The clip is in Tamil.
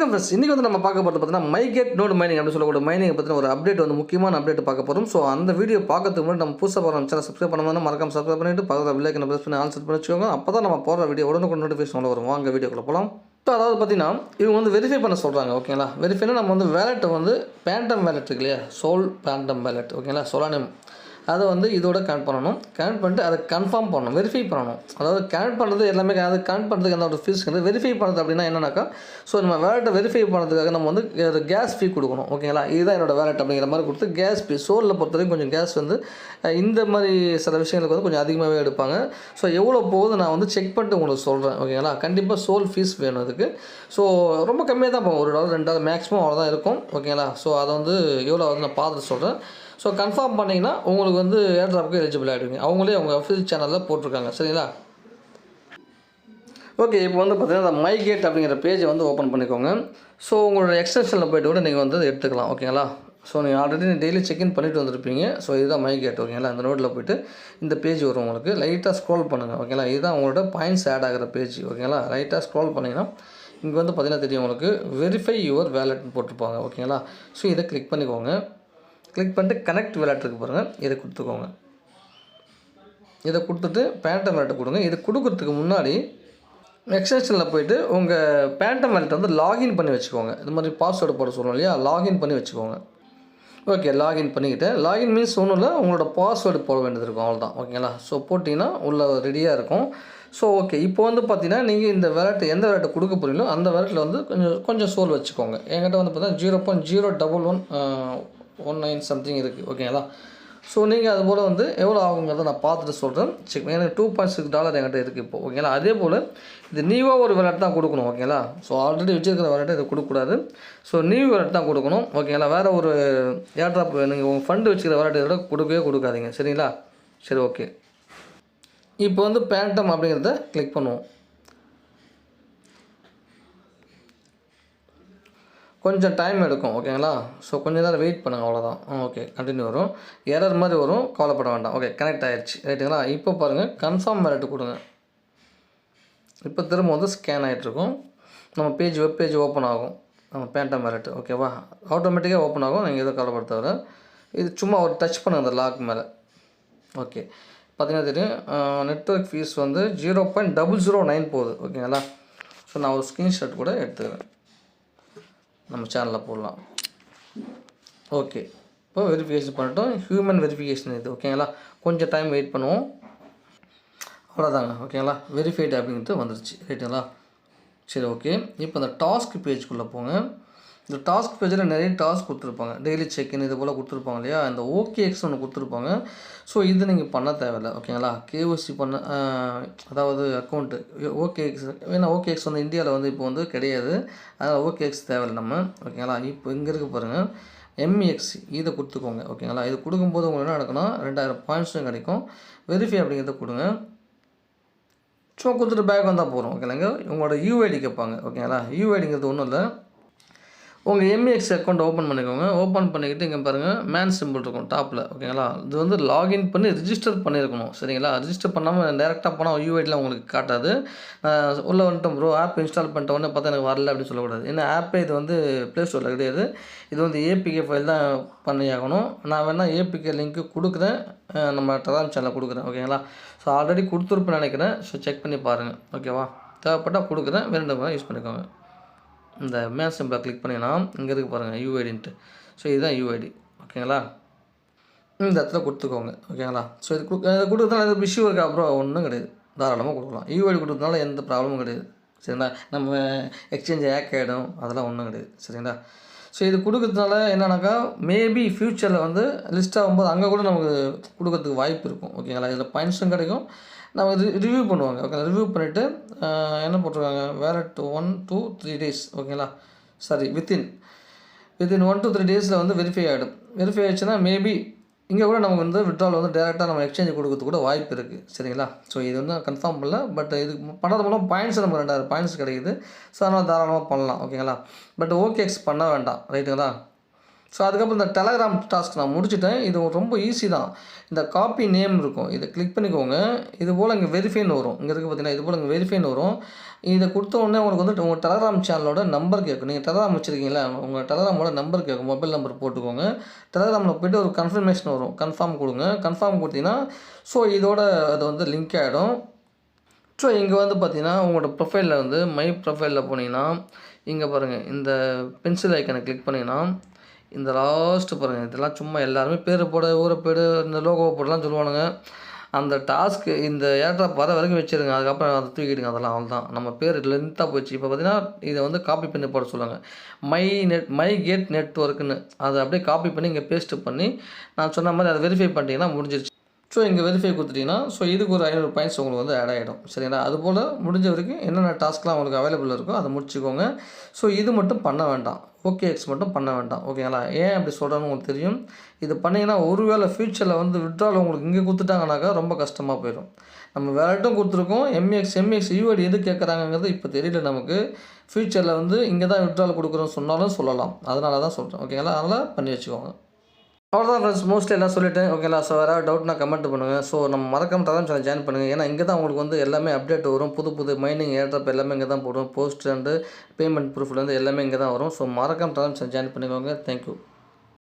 வணக்கம் ஃப்ரெண்ட்ஸ். இன்றைக்கி வந்து நம்ம பார்க்க போகிறது பார்த்தீங்கன்னா மைகேட் நோடு மைனிங் அப்படின்னு சொல்லக்கூடிய மைனிங் பற்றின ஒரு அப்டேட் வந்து முக்கியமான அப்டேட் பார்க்க போகிறோம். ஸோ அந்த வீடியோ பார்க்கறதுக்கு முன்னாடி நம்ம புதுசாக போகிற சேனல் சப்ஸ்கிரைப் பண்ணாமல் மறக்காம சப்ஸ்கிரைப் பண்ணிட்டு பக்கத்தில் பெல் ஐக்கனை ப்ரெஸ் பண்ணி ஆல் செட் பண்ணி வச்சுக்கோங்க. அப்போ தான் நம்ம போகிற வீடியோ உடனுக்குடன் நோட்டிஃபிகேஷன் வரும். வாங்க வீடியோக்குள்ள போகலாம். ஸோ அதாவது பார்த்தீங்கன்னா இவங்க வந்து வெரிஃபை பண்ண சொல்கிறாங்க. ஓகேங்களா, வெரிஃபைனா நம்ம வந்து வேலெட்டை வந்து பேண்டம் வேலெட் இருக்கு இல்லையா, சோல் பேண்டம் வேலெட். ஓகேங்களா, சொலானியம் அதை வந்து இதோட கனெக்ட் பண்ணணும். கனெக்ட் பண்ணிட்டு அதை கன்ஃபார்ம் பண்ணணும், வெரிஃபை பண்ணணும். அதாவது கனெக்ட் பண்ணுறது எல்லாமே அது கனெக்ட் பண்ணுறதுக்கு எந்த ஒரு ஃபீஸ் கிடையாது. வெரிஃபை பண்ணுறது அப்படின்னா என்னன்னாக்கா, ஸோ நம்ம வேலெட்டை வெரிஃபை பண்ணுறதுக்காக நம்ம வந்து கேஸ் ஃபீ கொடுக்கணும். ஓகேங்களா, இதுதான் என்னோடய வேலெட் அப்படிங்கிற மாதிரி கொடுத்து கேஸ் ஃபீ, சோலில் பொறுத்தவரைக்கும் கொஞ்சம் கேஸ் வந்து இந்த மாதிரி சில விஷயங்களுக்கு வந்து கொஞ்சம் அதிகமாகவே எடுப்பாங்க. ஸோ எவ்வளோ போகுது நான் வந்து செக் பண்ணிட்டு உங்களுக்கு சொல்கிறேன். ஓகேங்களா, கண்டிப்பாக சோல் ஃபீஸ் வேணும் அதுக்கு. ஸோ ரொம்ப கம்மியாக தான் போகும், $1 $2 மேக்ஸிமம் அவ்வளோதான் இருக்கும். ஓகேங்களா, ஸோ அதை வந்து எவ்வளோ ஆகுது நான் பார்த்துட்டு சொல்கிறேன். ஸோ கன்ஃபார்ம் பண்ணிங்கன்னா உங்களுக்கு வந்து ஏர்ட்ராப்புக்கு எலிஜிபிள் ஆகிடுவீங்க. அவங்களே அவங்க அஃபிஷியல் சேனலில் போட்டிருக்காங்க. சரிங்களா, ஓகே. இப்போ வந்து பார்த்தீங்கன்னா அந்த மைகேட் அப்படிங்கிற பேஜை வந்து ஓப்பன் பண்ணிக்கோங்க. ஸோ உங்களோட எக்ஸ்டென்ஷனில் போய்ட்டு கூட நீங்கள் வந்து எடுத்துக்கலாம். ஓகேங்களா, ஸோ நீங்கள் ஆல்ரெடி டெய்லி செக்இன் பண்ணிட்டு வந்திருப்பீங்க. ஸோ இதுதான் மைகேட். ஓகேங்களா, இந்த நோட்டில் போய்ட்டு இந்த பேஜ் வரும். உங்களுக்கு லைட்டாக ஸ்க்ரோல் பண்ணுங்கள். ஓகேங்களா, இதுதான் உங்களோட பாயிண்ட்ஸ் ஆட் ஆகிற பேஜ். ஓகேங்களா, லைட்டாக ஸ்க்ரோல் பண்ணிங்கன்னா இங்கே வந்து பார்த்தீங்கன்னா தெரியும் உங்களுக்கு வெரிஃபை யுவர் வேலெட்னு போட்டிருப்பாங்க. ஓகேங்களா, ஸோ இதை கிளிக் பண்ணிக்கோங்க. கிளிக் பண்ணிட்டு கனெக்ட் வேலெட் இருக்குது பாருங்கள், இதை கொடுத்துக்கோங்க. இதை கொடுத்துட்டு பேண்டம் வேலெட்டை கொடுங்க. இது கொடுக்குறதுக்கு முன்னாடி எக்ஸ்டென்ஷனில் போய்ட்டு உங்கள் பேண்டம் வேலெட்டை வந்து லாகின் பண்ணி வச்சுக்கோங்க. இது மாதிரி பாஸ்வேர்டு போட சொல்லுவோம் இல்லையா, லாகின் பண்ணி வச்சுக்கோங்க. ஓகே, லாகின் பண்ணிக்கிட்டேன். லாகின் மீன்ஸ் ஒன்றும் இல்லை, உங்களோட பாஸ்வேர்டு போட வேண்டியது இருக்கும், அவ்வளோதான். ஓகேங்களா, ஸோ போட்டிங்கன்னா உள்ள ரெடியாக இருக்கும். ஸோ ஓகே, இப்போ வந்து பார்த்தீங்கன்னா நீங்கள் இந்த வேலெட் எந்த வேலெட்டை கொடுக்க போகிறீங்களோ அந்த வேலெட்டில் வந்து கொஞ்சம் சோல் வச்சுக்கோங்க. என்கிட்ட வந்து பார்த்தீங்கன்னா 0.01119 சம்திங் இருக்குது. ஓகேங்களா, ஸோ நீங்கள் அது போல் வந்து எவ்வளோ ஆகுங்கிறத நான் பார்த்துட்டு சொல்கிறேன். செக் எனக்கு $2.6 என்கிட்ட இருக்குது இப்போ. ஓகேங்களா, அதே போல் இது நியூவாக ஒரு வேலெட் தான் கொடுக்கணும். ஓகேங்களா, ஸோ ஆல்ரெடி வச்சுருக்கிற வேலெட்டை இதை கொடுக்கக்கூடாது. ஸோ நியூ வேலெட் தான் கொடுக்கணும். ஓகேங்களா, வேறு ஒரு ஏர்ட்ராப் நீங்கள் உங்கள் ஃபண்டு வச்சுக்கிற வேலெட் இதோட கொடுக்கவே கொடுக்காதீங்க. சரிங்களா, சரி ஓகே. இப்போ வந்து பேண்டம் அப்படிங்கிறத கிளிக் பண்ணுவோம். கொஞ்சம் டைம் எடுக்கும். ஓகேங்களா, ஸோ கொஞ்சம் நேரம் வெயிட் பண்ணுங்கள், அவ்வளோதான். ஓகே, கண்டினியூ வரும். எரர் மாதிரி வரும், கவலைப்பட வேண்டாம். ஓகே, கனெக்ட் ஆகிடுச்சு. ரைட்டுங்களா, இப்போ பாருங்கள் கன்ஃபார்ம் வேலெட் கொடுங்க. இப்போ திரும்ப வந்து ஸ்கேன் ஆகிட்ருக்கும். நம்ம வெப் பேஜ் ஓப்பன் ஆகும். நம்ம பேண்டம் வேலெட். ஓகேவா, ஆட்டோமேட்டிக்காக ஓப்பன் ஆகும். நீங்கள் எதுவும் கவலைப்பட தவிர இது சும்மா ஒரு டச் பண்ணுங்கள் அந்த லாக் மேலே. ஓகே, பார்த்தீங்கன்னா தெரியும் நெட்வொர்க் ஃபீஸ் வந்து 0.009 போகுது. ஓகேங்களா, ஸோ நான் ஒரு ஸ்க்ரீன்ஷாட் கூட எடுத்துக்கிறேன், நம்ம சேனலில் போடலாம். ஓகே, இப்போ வெரிஃபிகேஷன் பண்ணிட்டோம். ஹியூமன் வெரிஃபிகேஷன் இது. ஓகேங்களா, கொஞ்சம் டைம் வெயிட் பண்ணுவோம், அவ்வளோதாங்க. ஓகேங்களா, வெரிஃபைடு அப்படின்ட்டு வந்துருச்சு. ரைட்டுங்களா, சரி ஓகே. இப்போ இந்த டாஸ்க் பேஜ்க்குள்ளே போங்க. இந்த டாஸ்க் பேஜில் நிறைய டாஸ்க் கொடுத்துருப்பாங்க, டெய்லி செக்இன் இது போல் கொடுத்துருப்பாங்க இல்லையா. இந்த OKX ஒன்று கொடுத்துருப்பாங்க. ஸோ இது நீங்கள் பண்ண தேவையில்லை. ஓகேங்களா, KYC பண்ண அதாவது அக்கௌண்ட்டு OKX, ஏன்னா OKX வந்து இந்தியாவில் வந்து இப்போ வந்து கிடையாது, அதனால் OKX தேவையில்லை நம்ம. ஓகேங்களா, இப்போ இங்கே இருக்க பாருங்கள் MEX, இதை கொடுத்துக்கோங்க. ஓகேங்களா, இது கொடுக்கும்போது உங்களுக்கு என்ன நடக்குன்னா 2000 பாயிண்ட்ஸும் கிடைக்கும். வெரிஃபை அப்படிங்கிறத கொடுங்க. சும்மா கொடுத்துட்டு பேக் வந்தால் போகிறோம். ஓகேலாங்க, உங்களோட UID கேட்பாங்க. ஓகேங்களா, UIDங்கிறது ஒன்றும் இல்லை, உங்கள் MEX அக்கௌண்ட் ஓப்பன் பண்ணிக்கோங்க. ஓப்பன் பண்ணிக்கிட்டு இங்கே பாருங்கள் மேன் சிம்பிள் இருக்கும் டாப்பில். ஓகேங்களா, இது வந்து லாகின் பண்ணி ரிஜிஸ்டர் பண்ணியிருக்கணும். சரிங்களா, ரிஜிஸ்டர் பண்ணாமல் டேரெக்டாக போனால் UIDலாம் உங்களுக்கு காட்டாது. உள்ளே வந்துட்டோம் ப்ரோ, ஆப் இன்ஸ்டால் பண்ணிட்ட உடனே பார்த்தா எனக்கு வரல அப்படின்னு சொல்லக்கூடாது. ஏன்னா ஆப்பே இது வந்து ப்ளே ஸ்டோரில் கிடையாது, இது வந்து APK ஃபைல் தான் பண்ணியாகணும். நான் வேணால் APK லிங்க்கு கொடுக்குறேன், நம்ம டெலிகிராம் சேனலில் கொடுக்குறேன். ஓகேங்களா, ஸோ ஆல்ரெடி கொடுத்துருப்பேன்னு நினைக்கிறேன். ஸோ செக் பண்ணி பாருங்கள். ஓகேவா, தேவைப்பட்டால் கொடுக்குறேன், வேணுன்றவங்க யூஸ் பண்ணிக்கோங்க. இந்த மேன் சிம்பிளை கிளிக் பண்ணிங்கன்னா இங்கே இருக்குது பாருங்கள் UIDன்ட்டு. ஸோ இதுதான் UID. ஓகேங்களா, இந்த இடத்துல கொடுத்துக்கோங்க. ஓகேங்களா, ஸோ இது கொடுக்குறதுனால எது இஷ்யூ இருக்கா? அப்புறம் ஒன்றும் கிடையாது, தாராளமாக கொடுக்கலாம். UID கொடுத்ததுனால எந்த ப்ராப்ளமும் கிடையாது. சரிங்களா, நம்ம எக்ஸ்சேஞ்ச் ஹேக் ஆகிடும், அதெல்லாம் ஒன்றும் கிடையாது. சரிங்களா, ஸோ இது கொடுக்குறதுனால என்னன்னாக்கா மேபி ஃப்யூச்சரில் வந்து லிஸ்ட் ஆகும்போது அங்கே கூட நமக்கு கொடுக்கறதுக்கு வாய்ப்பு இருக்கும். ஓகேங்களா, இதில் பாயிண்ட்ஸும் கிடைக்கும், நம்ம ரிவ்யூ பண்ணுவாங்க. ஓகே, ரிவ்யூ பண்ணிவிட்டு என்ன போட்டிருக்காங்க, வேலெட் 1 to 3 days. ஓகேங்களா, சாரி வித்தின் 1 to 3 days வந்து வெரிஃபை ஆகிடும். வெரிஃபை ஆகிடுச்சுன்னா மேபி இங்கே கூட நமக்கு வந்து விட்ரால் வந்து டேரெக்டாக நம்ம எக்ஸ்சேஞ்ச் கொடுக்கறதுக்கு கூட வாய்ப்பு இருக்குது. சரிங்களா, ஸோ இது வந்து கன்ஃபார்ம் பண்ணல, பட் இது பண்ணது மூலம் பாயிண்ட்ஸ் நமக்கு 2000 பாயிண்ட்ஸ் கிடைக்குது. ஸோ அதனால் தாராளமாக பண்ணலாம். ஓகேங்களா, பட் OKX பண்ண வேண்டாம். ரைட்டுங்களா, ஸோ அதுக்கப்புறம் இந்த டெலகிராம் டாஸ்க் நான் முடிச்சுட்டேன். இது ரொம்ப ஈஸி தான். இந்த காப்பி நேம் இருக்கும். இதை கிளிக் பண்ணிக்கோங்க. இது போல் இங்கே வெரிஃபைன்னு வரும். இங்கே இருக்குது பார்த்தீங்கன்னா, இது போல் இங்கே வெரிஃபைன்னு வரும். இதை கொடுத்த உடனே உங்களுக்கு வந்துட்டு உங்கள் டெலகிராம் சேனலோட நம்பர் கேட்கும். நீங்கள் டெலகிராம் வச்சுருக்கீங்களா, உங்கள் டெலகிராமோட நம்பர் கேட்கும். மொபைல் நம்பர் போட்டுக்கோங்க. டெலகிராமில் போய்ட்டு ஒரு கன்ஃபர்மேஷன் வரும். கன்ஃபார்ம் கொடுங்க. கன்ஃபார்ம் கொடுத்தீங்கன்னா ஸோ இதோட அது வந்து லிங்க் ஆகிடும். ஸோ இங்கே வந்து பார்த்தீங்கன்னா உங்களோட ப்ரொஃபைலில் வந்து மை ப்ரொஃபைலில் போனீங்கன்னா இங்கே பாருங்கள், இந்த பென்சில் ஐக்கனை கிளிக் பண்ணிங்கன்னா இந்த லாஸ்ட்டு பாருங்கள், இதெல்லாம் சும்மா எல்லாருமே பேர் போட ஊரை போய்டு இந்த லோகோவை போடலாம் சொல்லுவானுங்க. அந்த டாஸ்க்கு இந்த ஏர்ட்ராப் வர வரைக்கும் வச்சுருங்க. அதுக்கப்புறம் அதை தூக்கிடுங்க. அதெல்லாம் அவ்வளோதான். நம்ம பேர் லென்த்தாக போச்சு. இப்போ பார்த்தீங்கன்னா இதை வந்து காப்பி பண்ணி போட சொல்லுவாங்க. மை கேட் நெட்வொர்க்குன்னு அதை அப்படியே காப்பி பண்ணி இங்கே பேஸ்ட்டு பண்ணி நான் சொன்ன மாதிரி அதை வெரிஃபை பண்ணிட்டீங்கன்னா முடிஞ்சிருச்சு. ஸோ இங்கே வெரிஃபை கொடுத்துட்டிங்கன்னா ஸோ இதுக்கு ஒரு 500 பாயிண்ட்ஸ் உங்களுக்கு வந்து ஆட் ஆகிடும். சரிங்களா? அதுபோல் முடிஞ்ச வரைக்கும் என்னென்ன டாஸ்க்லாம் உங்களுக்கு அவைலபிள் இருக்கோ அதை முடிச்சுக்கோங்க. ஸோ இது மட்டும் பண்ண வேண்டாம். OKX மட்டும் பண்ண வேண்டாம். ஓகேங்களா? ஏன் அப்படி சொல்கிறேன்னு உங்களுக்கு தெரியும். இது பண்ணிங்கன்னா ஒருவேளை ஃப்யூச்சரில் வந்து விட்ரால் உங்களுக்கு இங்கே கொடுத்துட்டாங்கனாக்கா ரொம்ப கஷ்டமாக போயிடும். நம்ம வேலைட்டும் கொடுத்துருக்கோம். MX UID எது கேட்குறாங்கிறது இப்போ தெரியல நமக்கு. ஃப்யூச்சரில் வந்து இங்கே தான் விட்ரால் கொடுக்குறோன்னு சொன்னாலும் சொல்லலாம். அதனால தான் சொல்கிறேன். ஓகேங்களா? அதனால் பண்ணி வச்சுக்கோங்க. அவ்வளோதான் ஃப்ரெண்ட்ஸ், மோஸ்ட்லி எல்லாம் சொல்லிட்டேன். ஓகேங்களா? ஸோ வேறு டவுட்னா கமெண்ட் பண்ணுங்கள். ஸோ நம்ம மறக்காம டெலகிராம் சேனல் ஜாயின் பண்ணுங்கள். ஏன்னா இங்கே தான் உங்களுக்கு வந்து எல்லாமே அப்டேட் வரும். புது மைனிங் ஏர்ட்ராப் எல்லாமே இங்கே தான் போடும். போஸ்ட் அண்டு பேமெண்ட் ப்ரூஃப்லேருந்து எல்லாமே இங்கே தான் வரும். ஸோ மறக்காம டெலகிராம் சேனல் ஜாயின் பண்ணிக்கோங்க. தேங்க்யூ.